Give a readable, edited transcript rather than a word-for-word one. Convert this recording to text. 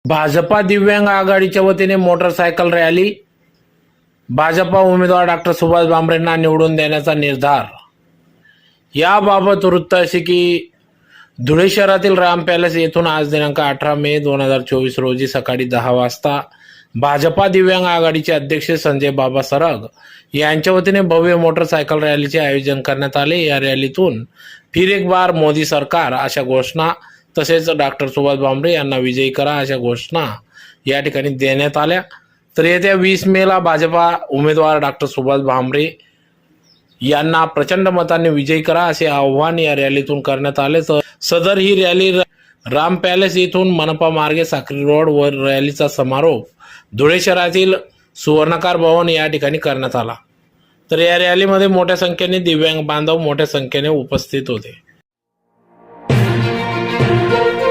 भाजपा दिव्यांग आघाडीच्या वतीने मोटरसायकल रॅली, भाजपा उमेदवार डॉक्टर सुभाष भामरेंना निवडून देण्याचा निर्धार। याबाबत वृत्त असे की धुळे शहरातील राम पॅलेस येथून आज दिनांक 18 मे 2024 रोजी सकाळी 10 वाजता भाजपा दिव्यांग आघाडीचे अध्यक्ष संजय बाबा सरग यांच्या वतीने भव्य मोटरसायकल रॅलीचे आयोजन करण्यात आले। या रॅलीतून फिर एक बार मोदी सरकार अशा घोषणा तसेच डॉक्टर सुभाष भामरे यांना विजयी करा अशा घोषणा या ठिकाणी देण्यात आल्या। तर येत्या 20 मेला भाजपा उमेदवार डॉक्टर सुभाष भामरे यांना प्रचंड मतांनी विजयी करा असे आवाहन या रॅलीतून करण्यात आले। तर सदर ही रॅली राम पॅलेस येथून मनपा मार्गे साक्री रोड वर रॅलीचा समारोप धुळे शहरातील सुवर्णकार भवन या ठिकाणी करण्यात आला। तर या रॅलीमध्ये मोठ्या संख्येने दिव्यांग बांधव मोठ्या संख्येने उपस्थित होते।